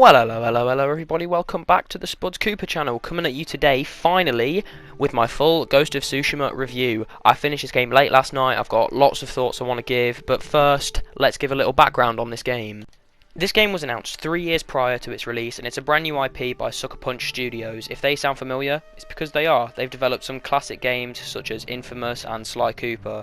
Well, hello everybody, welcome back to the Spuds Cooper channel, coming at you today, finally, with my full Ghost of Tsushima review. I finished this game late last night, I've got lots of thoughts I want to give, but first, let's give a little background on this game. This game was announced 3 years prior to its release, and it's a brand new IP by Sucker Punch Studios. If they sound familiar, it's because they are. They've developed some classic games such as Infamous and Sly Cooper.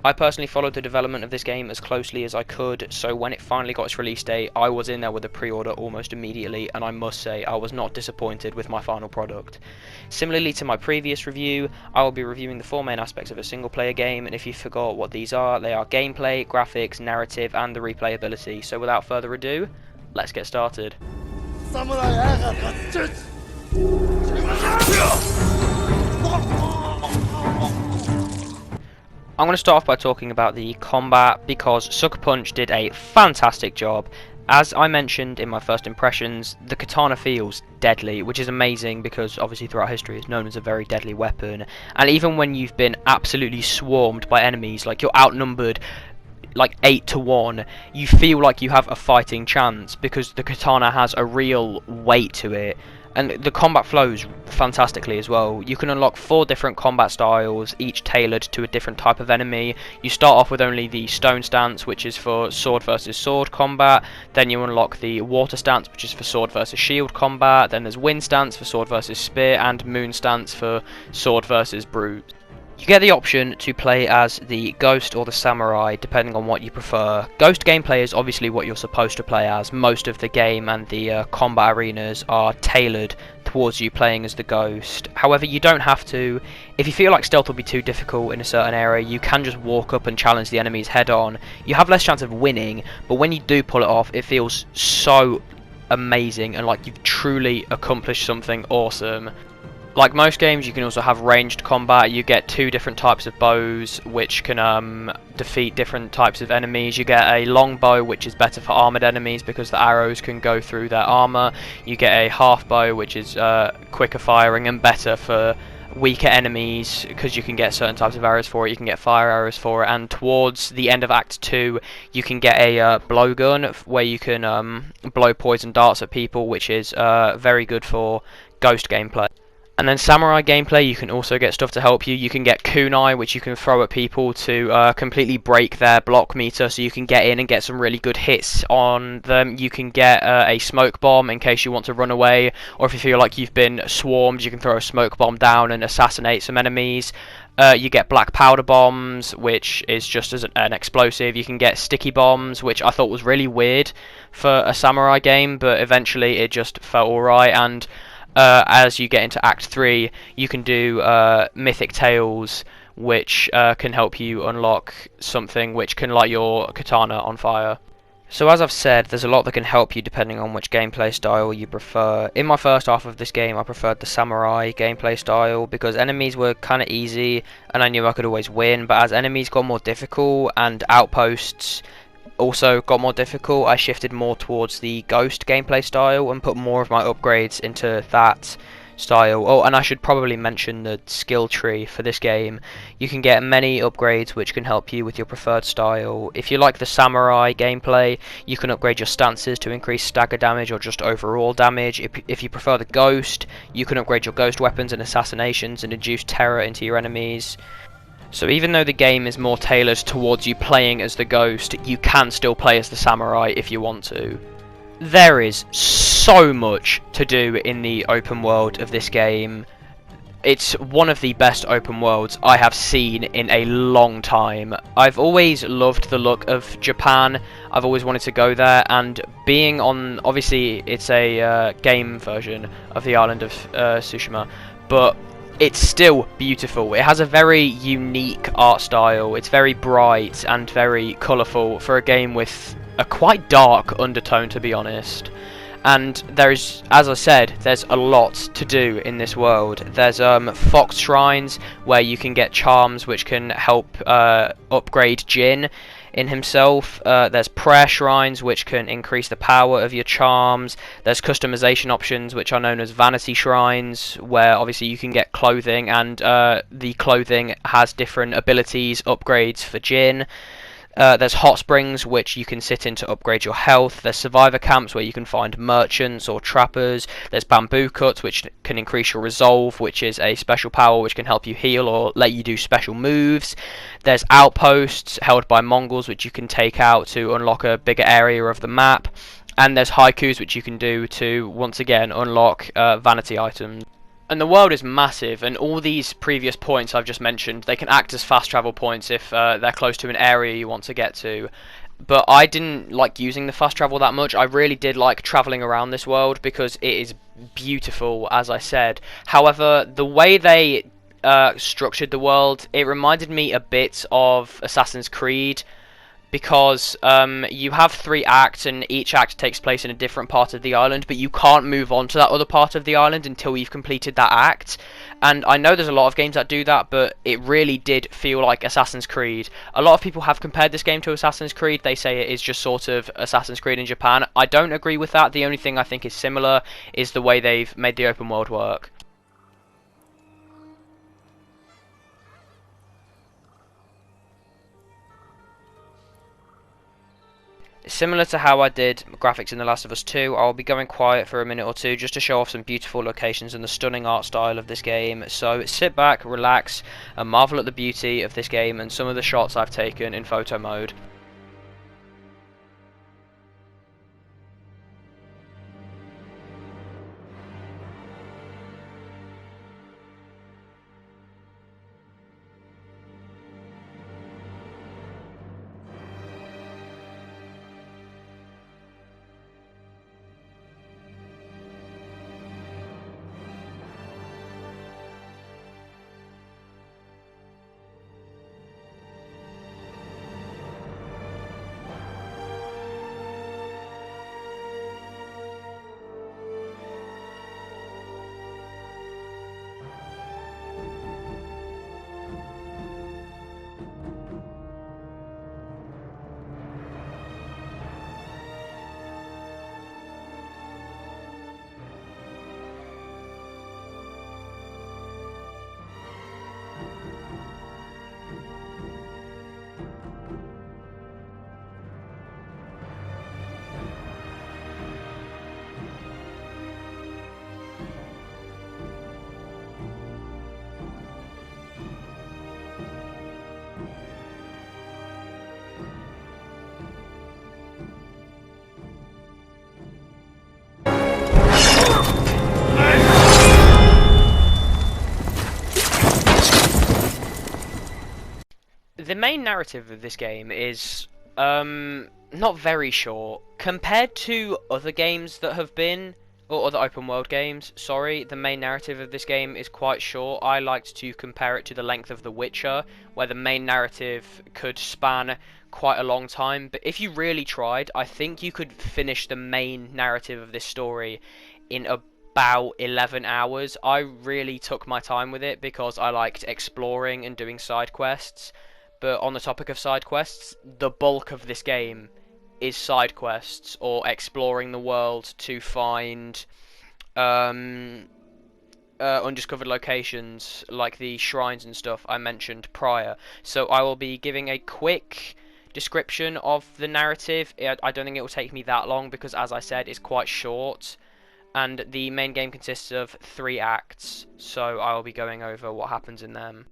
I personally followed the development of this game as closely as I could, so when it finally got its release date, I was in there with a pre-order almost immediately, and I must say I was not disappointed with my final product. Similarly to my previous review, I will be reviewing the four main aspects of a single player game, and if you forgot what these are, they are gameplay, graphics, narrative, and the replayability. So without further ado, let's get started. I'm going to start off by talking about the combat because Sucker Punch did a fantastic job. As I mentioned in my first impressions, the katana feels deadly, which is amazing because obviously throughout history it's known as a very deadly weapon. And even when you've been absolutely swarmed by enemies, like you're outnumbered like 8 to 1, you feel like you have a fighting chance because the katana has a real weight to it. And the combat flows fantastically as well. You can unlock 4 different combat styles, each tailored to a different type of enemy. You start off with only the stone stance, which is for sword versus sword combat. Then you unlock the water stance, which is for sword versus shield combat. Then there's wind stance for sword versus spear, and moon stance for sword versus brute. You get the option to play as the Ghost or the Samurai, depending on what you prefer. Ghost gameplay is obviously what you're supposed to play as. Most of the game and the combat arenas are tailored towards you playing as the Ghost. However, you don't have to. If you feel like stealth will be too difficult in a certain area, you can just walk up and challenge the enemies head on. You have less chance of winning, but when you do pull it off, it feels so amazing and like you've truly accomplished something awesome. Like most games, you can also have ranged combat. You get 2 different types of bows which can defeat different types of enemies. You get a long bow which is better for armoured enemies because the arrows can go through their armour. You get a half bow which is quicker firing and better for weaker enemies because you can get certain types of arrows for it. You can get fire arrows for it, and towards the end of Act 2 you can get a blowgun where you can blow poison darts at people, which is very good for Ghost gameplay. And then Samurai gameplay, you can also get stuff to help you. You can get kunai, which you can throw at people to completely break their block meter, so you can get in and get some really good hits on them. You can get a smoke bomb in case you want to run away, or if you feel like you've been swarmed, you can throw a smoke bomb down and assassinate some enemies. You get black powder bombs, which is just as an explosive. You can get sticky bombs, which I thought was really weird for a samurai game, but eventually it just felt alright. And as you get into Act 3, you can do Mythic Tales, which can help you unlock something which can light your katana on fire. So as I've said, there's a lot that can help you depending on which gameplay style you prefer. In my first half of this game, I preferred the samurai gameplay style because enemies were kind of easy and I knew I could always win, but as enemies got more difficult and outposts also got more difficult, I shifted more towards the Ghost gameplay style and put more of my upgrades into that style. Oh, and I should probably mention the skill tree for this game. You can get many upgrades which can help you with your preferred style. If you like the samurai gameplay, you can upgrade your stances to increase stagger damage or just overall damage. If you prefer the Ghost, you can upgrade your Ghost weapons and assassinations and induce terror into your enemies. So even though the game is more tailored towards you playing as the Ghost, you can still play as the Samurai if you want to. There is so much to do in the open world of this game. It's one of the best open worlds I have seen in a long time. I've always loved the look of Japan. I've always wanted to go there, and being on, obviously it's a game version of the island of Tsushima, but it's still beautiful. It has a very unique art style. It's very bright and very colourful for a game with a quite dark undertone, to be honest. And there's, as I said, there's a lot to do in this world. There's fox shrines where you can get charms which can help upgrade Jin in himself. There's prayer shrines which can increase the power of your charms. There's customization options which are known as vanity shrines, where obviously you can get clothing, and the clothing has different abilities, upgrades for Jin. There's hot springs which you can sit in to upgrade your health. There's survivor camps where you can find merchants or trappers. There's bamboo cuts which can increase your resolve, which is a special power which can help you heal or let you do special moves. There's outposts held by Mongols which you can take out to unlock a bigger area of the map. And there's haikus which you can do to once again unlock vanity items. And the world is massive, and all these previous points I've just mentioned, they can act as fast travel points if they're close to an area you want to get to. But I didn't like using the fast travel that much. I really did like travelling around this world because it is beautiful, as I said. However, the way they structured the world, it reminded me a bit of Assassin's Creed, because you have 3 acts and each act takes place in a different part of the island, but you can't move on to that other part of the island until you've completed that act. And I know there's a lot of games that do that, but it really did feel like Assassin's Creed. A lot of people have compared this game to Assassin's Creed. They say it is just sort of Assassin's Creed in Japan. I don't agree with that. The only thing I think is similar is the way they've made the open world work. Similar to how I did graphics in The Last of Us 2, I'll be going quiet for a minute or two just to show off some beautiful locations and the stunning art style of this game. So sit back, relax, and marvel at the beauty of this game and some of the shots I've taken in photo mode. The main narrative of this game is not very short. Compared to other games that have been, or other open world games, sorry, the main narrative of this game is quite short. I liked to compare it to the length of The Witcher, where the main narrative could span quite a long time. But if you really tried, I think you could finish the main narrative of this story in about 11 hours. I really took my time with it because I liked exploring and doing side quests. But on the topic of side quests, the bulk of this game is side quests or exploring the world to find undiscovered locations like the shrines and stuff I mentioned prior. So I will be giving a quick description of the narrative. I don't think it will take me that long because, as I said, it's quite short. And the main game consists of 3 acts, so I will be going over what happens in them.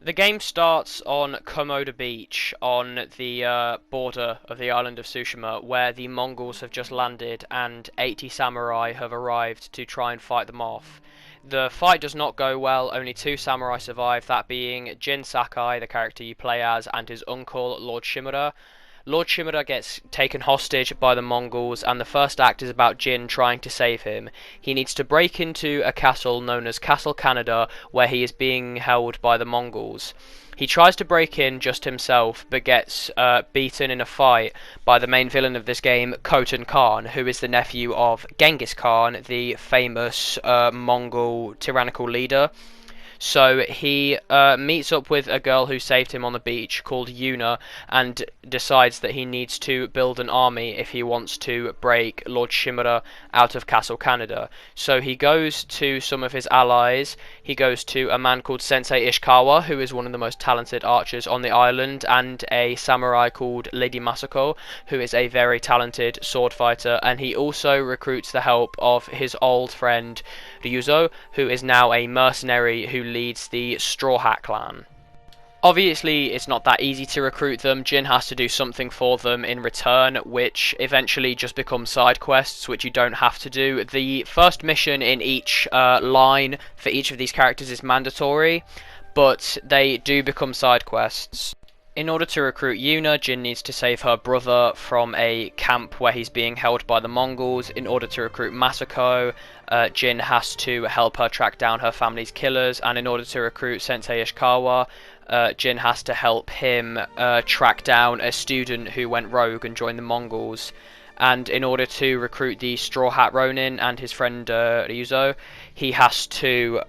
The game starts on Komoda Beach on the border of the island of Tsushima, where the Mongols have just landed and 80 samurai have arrived to try and fight them off. The fight does not go well, only 2 samurai survive, that being Jin Sakai, the character you play as, and his uncle, Lord Shimura. Lord Shimura gets taken hostage by the Mongols, and the first act is about Jin trying to save him. He needs to break into a castle known as Castle Canada, where he is being held by the Mongols. He tries to break in just himself, but gets beaten in a fight by the main villain of this game, Khotan Khan, who is the nephew of Genghis Khan, the famous Mongol tyrannical leader. So he meets up with a girl who saved him on the beach called Yuna, and decides that he needs to build an army if he wants to break Lord Shimura out of Castle Kaneda. So he goes to some of his allies. He goes to a man called Sensei Ishikawa, who is one of the most talented archers on the island, and a samurai called Lady Masako, who is a very talented sword fighter, and he also recruits the help of his old friend Ryuzo, who is now a mercenary who leads the Straw Hat clan. Obviously, it's not that easy to recruit them. Jin has to do something for them in return, which eventually just becomes side quests, which you don't have to do. The first mission in each line for each of these characters is mandatory, but they do become side quests. In order to recruit Yuna, Jin needs to save her brother from a camp where he's being held by the Mongols. In order to recruit Masako, Jin has to help her track down her family's killers. And in order to recruit Sensei Ishikawa, Jin has to help him track down a student who went rogue and joined the Mongols. And in order to recruit the Straw Hat Ronin and his friend Ryuzo, he has to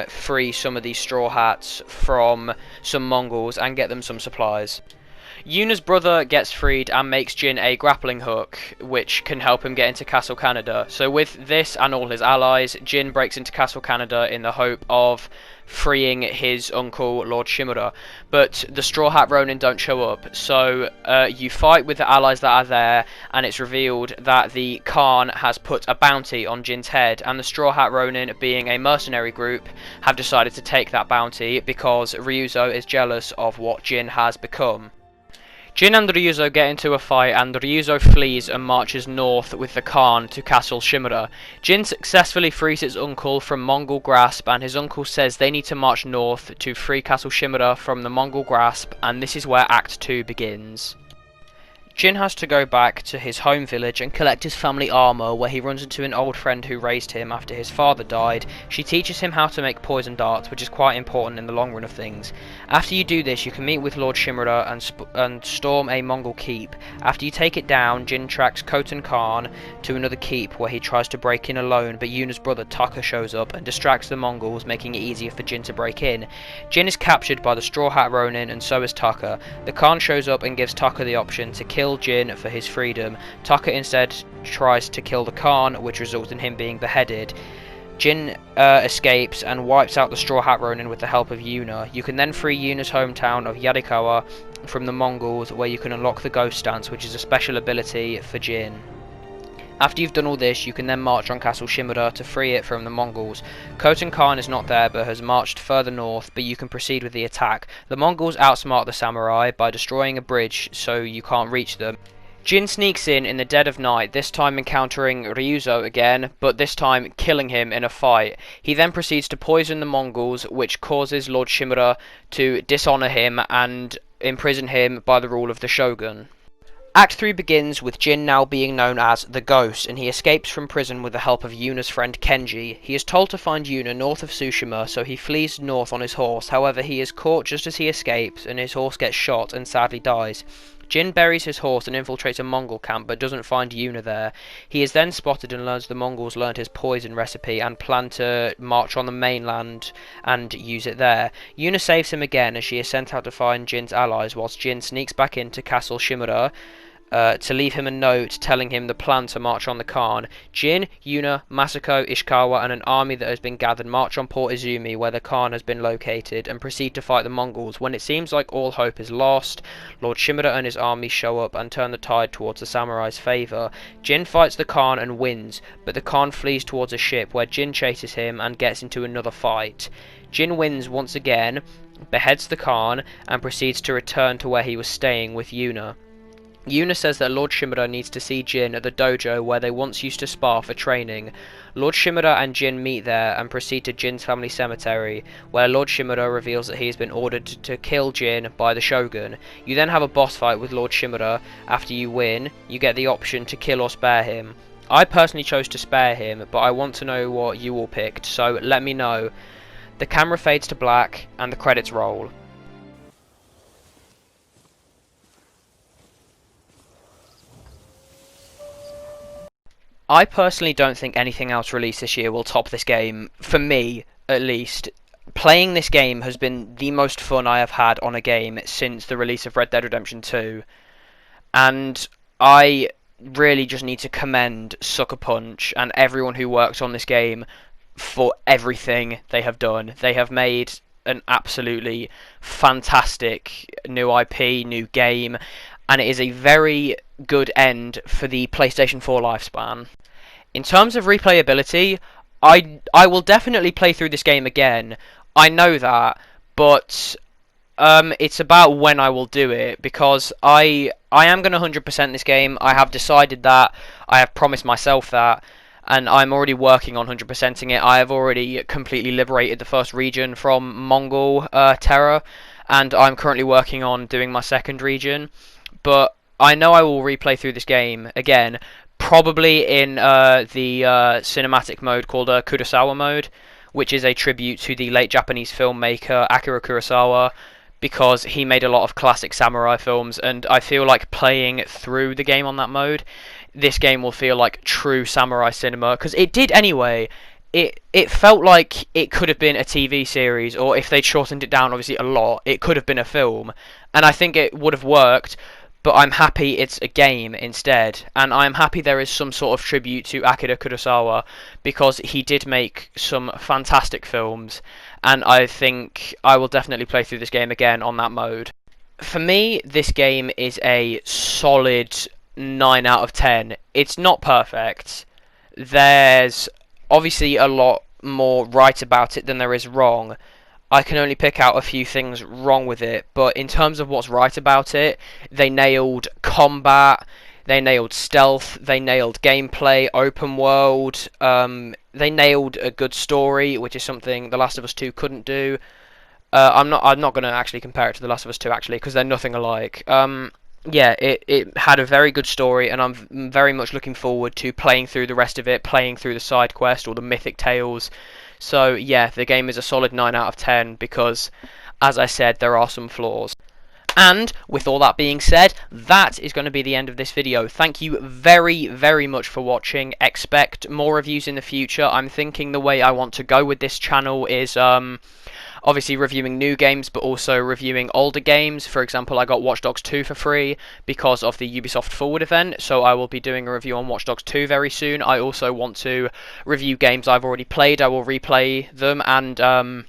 free some of these Straw Hats from some Mongols and get them some supplies. Yuna's brother gets freed and makes Jin a grappling hook, which can help him get into Castle Kaneda. So with this and all his allies, Jin breaks into Castle Kaneda in the hope of freeing his uncle, Lord Shimura. But the Straw Hat Ronin don't show up, so you fight with the allies that are there, and it's revealed that the Khan has put a bounty on Jin's head, and the Straw Hat Ronin, being a mercenary group, have decided to take that bounty because Ryuzo is jealous of what Jin has become. Jin and Ryuzo get into a fight, and Ryuzo flees and marches north with the Khan to Castle Shimura. Jin successfully frees his uncle from Mongol grasp, and his uncle says they need to march north to free Castle Shimura from the Mongol grasp, and this is where Act 2 begins. Jin has to go back to his home village and collect his family armour, where he runs into an old friend who raised him after his father died. She teaches him how to make poison darts, which is quite important in the long run of things. After you do this, you can meet with Lord Shimura and storm a Mongol keep. After you take it down, Jin tracks Khotan Khan to another keep where he tries to break in alone, but Yuna's brother Taka shows up and distracts the Mongols, making it easier for Jin to break in. Jin is captured by the Straw Hat Ronin, and so is Taka. The Khan shows up and gives Taka the option to kill Jin for his freedom. Taka instead tries to kill the Khan, which results in him being beheaded. Jin escapes and wipes out the Straw Hat Ronin with the help of Yuna. You can then free Yuna's hometown of Yarikawa from the Mongols, where you can unlock the Ghost Dance, which is a special ability for Jin. After you've done all this, you can then march on Castle Shimura to free it from the Mongols. Khotan Khan is not there but has marched further north, but you can proceed with the attack. The Mongols outsmart the samurai by destroying a bridge so you can't reach them. Jin sneaks in the dead of night, this time encountering Ryuzo again, but this time killing him in a fight. He then proceeds to poison the Mongols, which causes Lord Shimura to dishonour him and imprison him by the rule of the shogun. Act 3 begins with Jin now being known as the Ghost, and he escapes from prison with the help of Yuna's friend Kenji. He is told to find Yuna north of Tsushima, so he flees north on his horse. However, he is caught just as he escapes, and his horse gets shot and sadly dies. Jin buries his horse and infiltrates a Mongol camp, but doesn't find Yuna there. He is then spotted and learns the Mongols learned his poison recipe and plan to march on the mainland and use it there. Yuna saves him again as she is sent out to find Jin's allies, whilst Jin sneaks back into Castle Shimura to leave him a note telling him the plan to march on the Khan. Jin, Yuna, Masako, Ishikawa and an army that has been gathered march on Port Izumi, where the Khan has been located, and proceed to fight the Mongols. When it seems like all hope is lost, Lord Shimura and his army show up and turn the tide towards the samurai's favour. Jin fights the Khan and wins, but the Khan flees towards a ship where Jin chases him and gets into another fight. Jin wins once again, beheads the Khan and proceeds to return to where he was staying with Yuna. Yuna says that Lord Shimura needs to see Jin at the dojo where they once used to spar for training. Lord Shimura and Jin meet there and proceed to Jin's family cemetery, where Lord Shimura reveals that he has been ordered to kill Jin by the shogun. You then have a boss fight with Lord Shimura. After you win, you get the option to kill or spare him. I personally chose to spare him, but I want to know what you all picked, so let me know. The camera fades to black and the credits roll. I personally don't think anything else released this year will top this game, for me at least. Playing this game has been the most fun I have had on a game since the release of Red Dead Redemption 2, and I really just need to commend Sucker Punch and everyone who works on this game for everything they have done. They have made an absolutely fantastic new IP, new game, and it is a very good end for the PlayStation 4 lifespan. In terms of replayability, I will definitely play through this game again. I know that, but it's about when I will do it, because I am going to 100% this game. I have decided that. I have promised myself that, and I'm already working on 100%ing it. I have already completely liberated the first region from Mongol terror, and I'm currently working on doing my second region. But I know I will replay through this game again, probably in the cinematic mode called Kurosawa mode, which is a tribute to the late Japanese filmmaker Akira Kurosawa, because he made a lot of classic samurai films, and I feel like playing through the game on that mode, this game will feel like true samurai cinema, because it did anyway. It felt like it could have been a TV series, or if they'd shortened it down obviously a lot, it could have been a film, and I think it would have worked. But I'm happy it's a game instead, and I'm happy there is some sort of tribute to Akira Kurosawa, because he did make some fantastic films, and I think I will definitely play through this game again on that mode. For me, this game is a solid 9 out of 10. It's not perfect. There's obviously a lot more right about it than there is wrong. I can only pick out a few things wrong with it, but in terms of what's right about it, they nailed combat, they nailed stealth, they nailed gameplay, open world, they nailed a good story, which is something The Last of Us 2 couldn't do. I'm not going to actually compare it to The Last of Us 2 actually, because they're nothing alike. Yeah, it had a very good story, and I'm very much looking forward to playing through the rest of it, playing through the side quest or the mythic tales. So yeah, the game is a solid 9 out of 10 because, as I said, there are some flaws. And with all that being said, that is going to be the end of this video. Thank you very, very much for watching. Expect more reviews in the future. I'm thinking the way I want to go with this channel is obviously reviewing new games, but also reviewing older games. For example, I got Watch Dogs 2 for free because of the Ubisoft Forward event, so I will be doing a review on Watch Dogs 2 very soon. I also want to review games I've already played. I will replay them and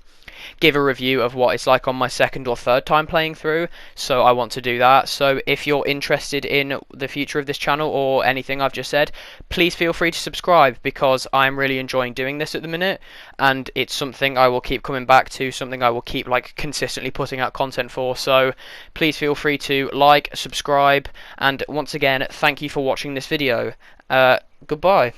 give a review of what it's like on my second or third time playing through, so I want to do that. So if you're interested in the future of this channel or anything I've just said, please feel free to subscribe, because I'm really enjoying doing this at the minute, and it's something I will keep coming back to, something I will keep like consistently putting out content for. So please feel free to like, subscribe, and once again, thank you for watching this video. Goodbye.